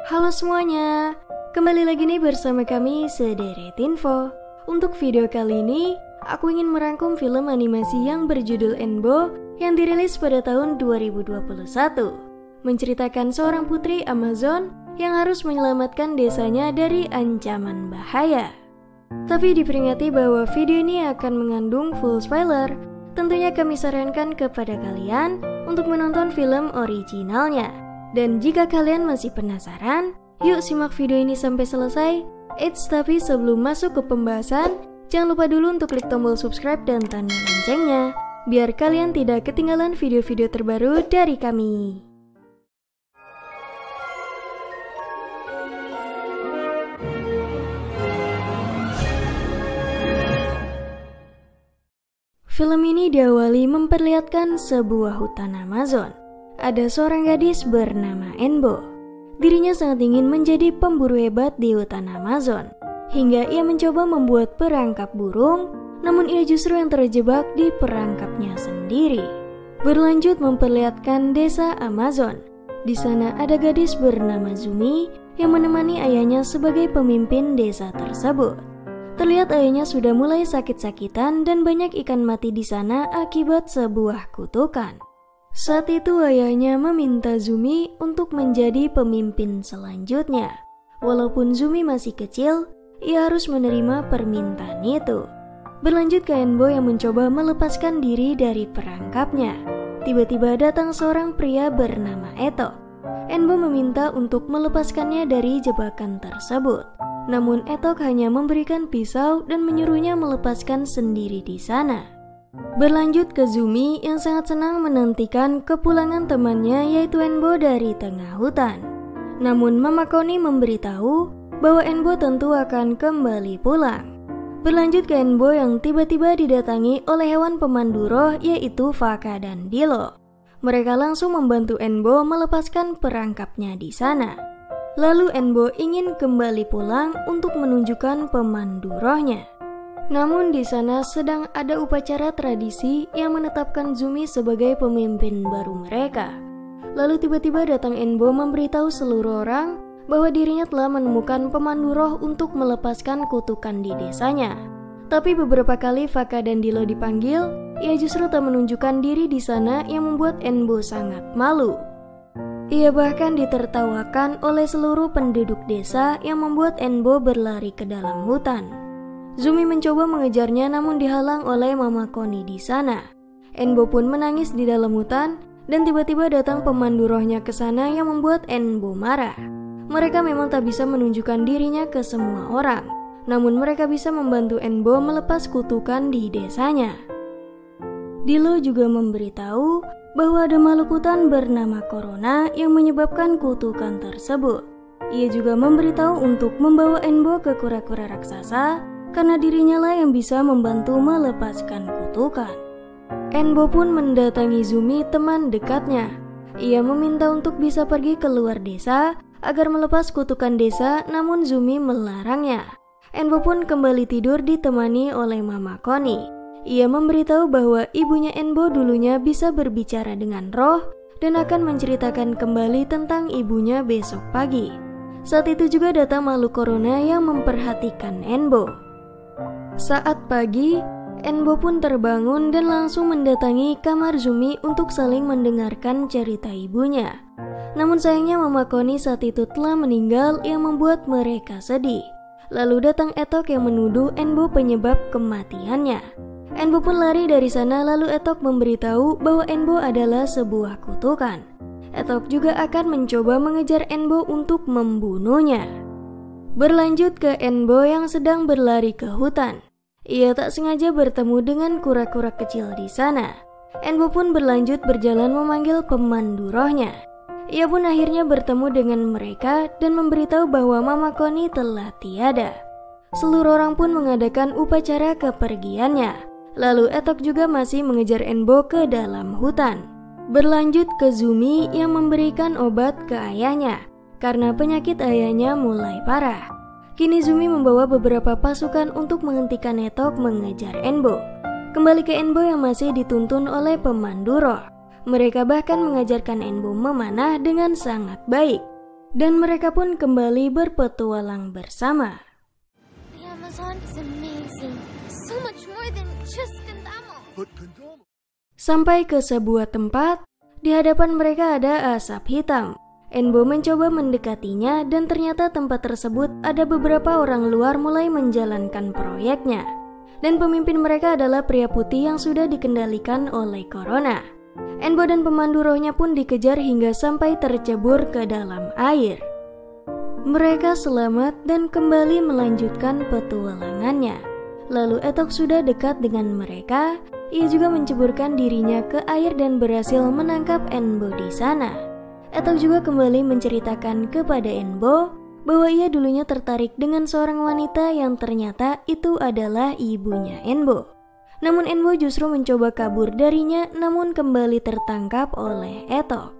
Halo semuanya, kembali lagi nih bersama kami Sederet Info. Untuk video kali ini, aku ingin merangkum film animasi yang berjudul Enbo yang dirilis pada tahun 2021. Menceritakan seorang putri Amazon yang harus menyelamatkan desanya dari ancaman bahaya. Tapi diperingati bahwa video ini akan mengandung full spoiler. Tentunya kami sarankan kepada kalian untuk menonton film originalnya. Dan jika kalian masih penasaran, yuk simak video ini sampai selesai. Tapi sebelum masuk ke pembahasan, jangan lupa dulu untuk klik tombol subscribe dan tanda loncengnya, biar kalian tidak ketinggalan video-video terbaru dari kami. Film ini diawali memperlihatkan sebuah hutan Amazon. Ada seorang gadis bernama Enbo. Dirinya sangat ingin menjadi pemburu hebat di hutan Amazon, hingga ia mencoba membuat perangkap burung, namun ia justru yang terjebak di perangkapnya sendiri. Berlanjut memperlihatkan desa Amazon. Di sana ada gadis bernama Zumi yang menemani ayahnya sebagai pemimpin desa tersebut. Terlihat ayahnya sudah mulai sakit-sakitan dan banyak ikan mati di sana akibat sebuah kutukan. Saat itu ayahnya meminta Zumi untuk menjadi pemimpin selanjutnya. Walaupun Zumi masih kecil, ia harus menerima permintaan itu. Berlanjut ke Enbo yang mencoba melepaskan diri dari perangkapnya. Tiba-tiba datang seorang pria bernama Etok. Enbo meminta untuk melepaskannya dari jebakan tersebut. Namun Etok hanya memberikan pisau dan menyuruhnya melepaskan sendiri di sana. Berlanjut ke Zumi yang sangat senang menantikan kepulangan temannya yaitu Enbo dari tengah hutan. Namun Mama Connie memberitahu bahwa Enbo tentu akan kembali pulang. Berlanjut ke Enbo yang tiba-tiba didatangi oleh hewan pemandu roh yaitu Faka dan Dilo. Mereka langsung membantu Enbo melepaskan perangkapnya di sana. Lalu Enbo ingin kembali pulang untuk menunjukkan pemandu rohnya. Namun di sana sedang ada upacara tradisi yang menetapkan Zumi sebagai pemimpin baru mereka. Lalu tiba-tiba datang Enbo memberitahu seluruh orang bahwa dirinya telah menemukan pemandu roh untuk melepaskan kutukan di desanya. Tapi beberapa kali Faka dan Dilo dipanggil, ia justru tak menunjukkan diri di sana yang membuat Enbo sangat malu. Ia bahkan ditertawakan oleh seluruh penduduk desa yang membuat Enbo berlari ke dalam hutan. Zumi mencoba mengejarnya namun dihalang oleh Mama Connie di sana. Enbo pun menangis di dalam hutan dan tiba-tiba datang pemandu rohnya ke sana yang membuat Enbo marah. Mereka memang tak bisa menunjukkan dirinya ke semua orang, namun mereka bisa membantu Enbo melepas kutukan di desanya. Dilo juga memberitahu bahwa ada makhluk hutan bernama Corona yang menyebabkan kutukan tersebut. Ia juga memberitahu untuk membawa Enbo ke kura-kura raksasa karena dirinya lah yang bisa membantu melepaskan kutukan. Enbo pun mendatangi Zumi, teman dekatnya. Ia meminta untuk bisa pergi keluar desa agar melepas kutukan desa, namun Zumi melarangnya. Enbo pun kembali tidur ditemani oleh Mama Connie. Ia memberitahu bahwa ibunya Enbo dulunya bisa berbicara dengan roh dan akan menceritakan kembali tentang ibunya besok pagi. Saat itu juga datang makhluk Corona yang memperhatikan Enbo. Saat pagi, Enbo pun terbangun dan langsung mendatangi kamar Zumi untuk saling mendengarkan cerita ibunya. Namun sayangnya Mama Connie saat itu telah meninggal yang membuat mereka sedih. Lalu datang Etok yang menuduh Enbo penyebab kematiannya. Enbo pun lari dari sana lalu Etok memberitahu bahwa Enbo adalah sebuah kutukan. Etok juga akan mencoba mengejar Enbo untuk membunuhnya. Berlanjut ke Enbo yang sedang berlari ke hutan. Ia tak sengaja bertemu dengan kura-kura kecil di sana. Enbo pun berlanjut berjalan memanggil pemandu rohnya. Ia pun akhirnya bertemu dengan mereka dan memberitahu bahwa Mama Connie telah tiada. Seluruh orang pun mengadakan upacara kepergiannya. Lalu Etok juga masih mengejar Enbo ke dalam hutan. Berlanjut ke Zumi yang memberikan obat ke ayahnya karena penyakit ayahnya mulai parah. Kini Zumi membawa beberapa pasukan untuk menghentikan Etok mengejar Enbo. Kembali ke Enbo yang masih dituntun oleh pemandu roh. Mereka bahkan mengajarkan Enbo memanah dengan sangat baik. Dan mereka pun kembali berpetualang bersama. The Amazon is amazing. So much more than just Gandamo. Sampai ke sebuah tempat, di hadapan mereka ada asap hitam. Enbo mencoba mendekatinya dan ternyata tempat tersebut ada beberapa orang luar mulai menjalankan proyeknya. Dan pemimpin mereka adalah pria putih yang sudah dikendalikan oleh Corona. Enbo dan pemandu rohnya pun dikejar hingga sampai tercebur ke dalam air. Mereka selamat dan kembali melanjutkan petualangannya. Lalu Etok sudah dekat dengan mereka. Ia juga menceburkan dirinya ke air dan berhasil menangkap Enbo di sana. Etok juga kembali menceritakan kepada Enbo bahwa ia dulunya tertarik dengan seorang wanita yang ternyata itu adalah ibunya Enbo. Namun Enbo justru mencoba kabur darinya, namun kembali tertangkap oleh Etok.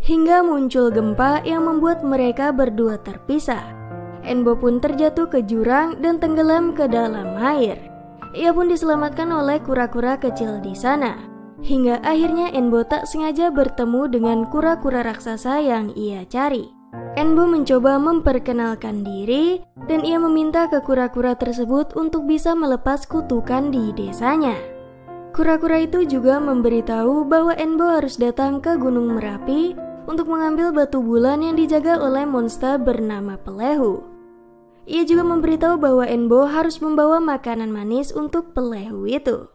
Hingga muncul gempa yang membuat mereka berdua terpisah. Enbo pun terjatuh ke jurang dan tenggelam ke dalam air. Ia pun diselamatkan oleh kura-kura kecil di sana. Hingga akhirnya Enbo tak sengaja bertemu dengan kura-kura raksasa yang ia cari. Enbo mencoba memperkenalkan diri dan ia meminta ke kura-kura tersebut untuk bisa melepas kutukan di desanya. Kura-kura itu juga memberitahu bahwa Enbo harus datang ke Gunung Merapi untuk mengambil batu bulan yang dijaga oleh monster bernama Pelehu. Ia juga memberitahu bahwa Enbo harus membawa makanan manis untuk Pelehu itu.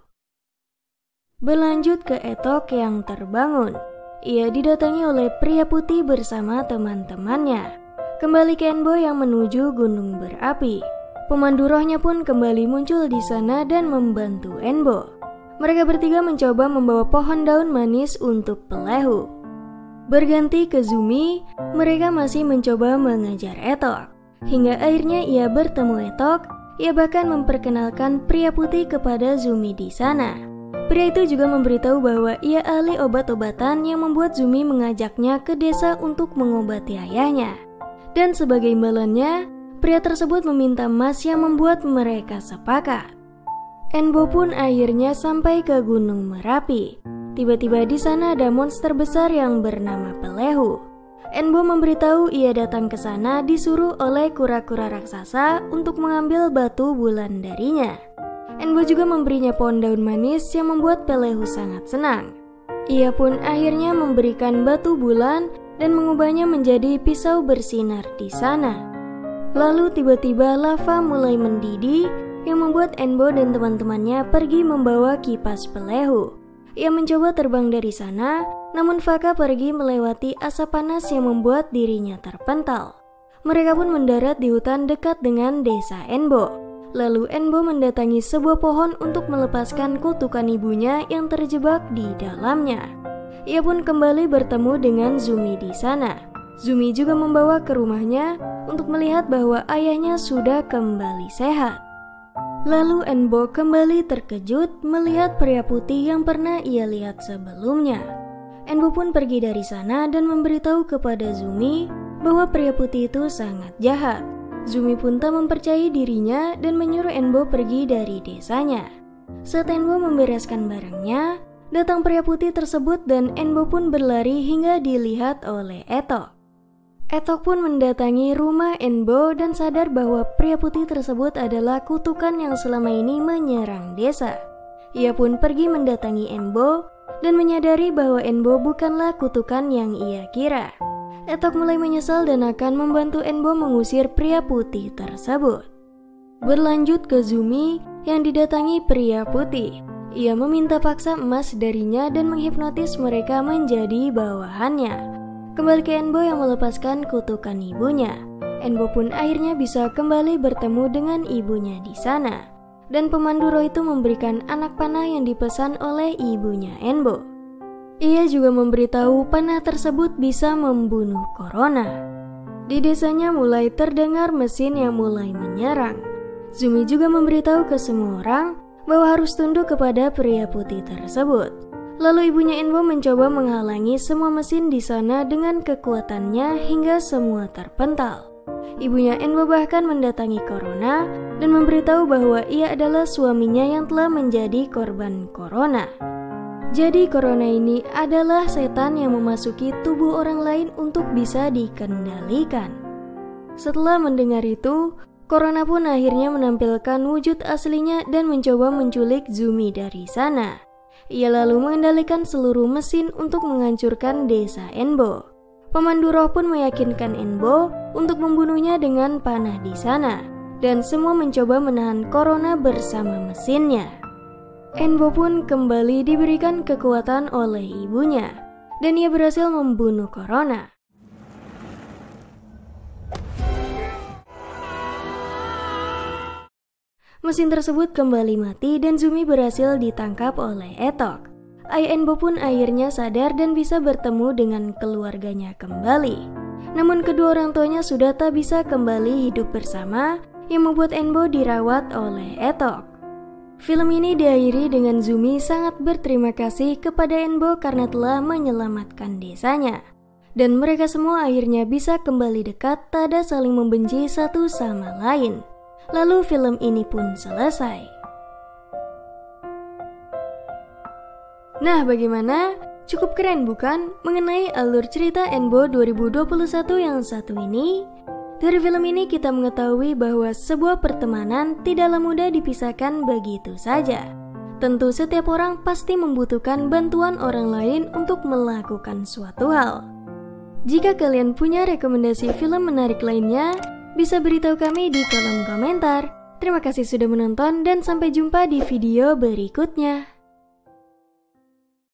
Berlanjut ke Etok yang terbangun. Ia didatangi oleh pria putih bersama teman-temannya. Kembali ke Enbo yang menuju gunung berapi. Pemandu rohnya pun kembali muncul di sana dan membantu Enbo. Mereka bertiga mencoba membawa pohon daun manis untuk Pelehu. Berganti ke Zumi, mereka masih mencoba mengejar Etok. Hingga akhirnya ia bertemu Etok. Ia bahkan memperkenalkan pria putih kepada Zumi di sana. Pria itu juga memberitahu bahwa ia ahli obat-obatan yang membuat Zumi mengajaknya ke desa untuk mengobati ayahnya. Dan sebagai imbalannya, pria tersebut meminta emas yang membuat mereka sepakat. Enbo pun akhirnya sampai ke Gunung Merapi. Tiba-tiba di sana ada monster besar yang bernama Pelehu. Enbo memberitahu ia datang ke sana disuruh oleh kura-kura raksasa untuk mengambil batu bulan darinya. Enbo juga memberinya pohon daun manis yang membuat Pelehu sangat senang. Ia pun akhirnya memberikan batu bulan dan mengubahnya menjadi pisau bersinar di sana. Lalu tiba-tiba lava mulai mendidih yang membuat Enbo dan teman-temannya pergi membawa kipas Pelehu. Ia mencoba terbang dari sana, namun Faka pergi melewati asap panas yang membuat dirinya terpental. Mereka pun mendarat di hutan dekat dengan desa Enbo. Lalu Enbo mendatangi sebuah pohon untuk melepaskan kutukan ibunya yang terjebak di dalamnya. Ia pun kembali bertemu dengan Zumi di sana. Zumi juga membawa ke rumahnya untuk melihat bahwa ayahnya sudah kembali sehat. Lalu Enbo kembali terkejut melihat pria putih yang pernah ia lihat sebelumnya. Enbo pun pergi dari sana dan memberitahu kepada Zumi bahwa pria putih itu sangat jahat. Zumi pun tak mempercayai dirinya dan menyuruh Enbo pergi dari desanya. Saat Enbo membereskan barangnya, datang pria putih tersebut dan Enbo pun berlari hingga dilihat oleh Etok. Etok pun mendatangi rumah Enbo dan sadar bahwa pria putih tersebut adalah kutukan yang selama ini menyerang desa. Ia pun pergi mendatangi Enbo dan menyadari bahwa Enbo bukanlah kutukan yang ia kira. Etok mulai menyesal dan akan membantu Enbo mengusir pria putih tersebut. Berlanjut ke Zumi yang didatangi pria putih. Ia meminta paksa emas darinya dan menghipnotis mereka menjadi bawahannya. Kembali ke Enbo yang melepaskan kutukan ibunya. Enbo pun akhirnya bisa kembali bertemu dengan ibunya di sana. Dan pemandu roh itu memberikan anak panah yang dipesan oleh ibunya Enbo. Ia juga memberitahu panah tersebut bisa membunuh Corona. Di desanya mulai terdengar mesin yang mulai menyerang. Zumi juga memberitahu ke semua orang bahwa harus tunduk kepada pria putih tersebut. Lalu ibunya Enbo mencoba menghalangi semua mesin di sana dengan kekuatannya hingga semua terpental. Ibunya Enbo bahkan mendatangi Corona dan memberitahu bahwa ia adalah suaminya yang telah menjadi korban Corona. Jadi corona ini adalah setan yang memasuki tubuh orang lain untuk bisa dikendalikan. Setelah mendengar itu, corona pun akhirnya menampilkan wujud aslinya dan mencoba menculik Zumi dari sana. Ia lalu mengendalikan seluruh mesin untuk menghancurkan desa Enbo. Pemandu roh pun meyakinkan Enbo untuk membunuhnya dengan panah di sana, dan semua mencoba menahan corona bersama mesinnya. Enbo pun kembali diberikan kekuatan oleh ibunya, dan ia berhasil membunuh corona. Mesin tersebut kembali mati dan Zumi berhasil ditangkap oleh Etok. Ayah Enbo pun akhirnya sadar dan bisa bertemu dengan keluarganya kembali. Namun kedua orang tuanya sudah tak bisa kembali hidup bersama, yang membuat Enbo dirawat oleh Etok. Film ini diakhiri dengan Zumi sangat berterima kasih kepada Enbo karena telah menyelamatkan desanya. Dan mereka semua akhirnya bisa kembali dekat, tak ada saling membenci satu sama lain. Lalu film ini pun selesai. Nah, bagaimana? Cukup keren bukan? Mengenai alur cerita Enbo 2021 yang satu ini. Dari film ini kita mengetahui bahwa sebuah pertemanan tidaklah mudah dipisahkan begitu saja. Tentu setiap orang pasti membutuhkan bantuan orang lain untuk melakukan suatu hal. Jika kalian punya rekomendasi film menarik lainnya, bisa beritahu kami di kolom komentar. Terima kasih sudah menonton dan sampai jumpa di video berikutnya.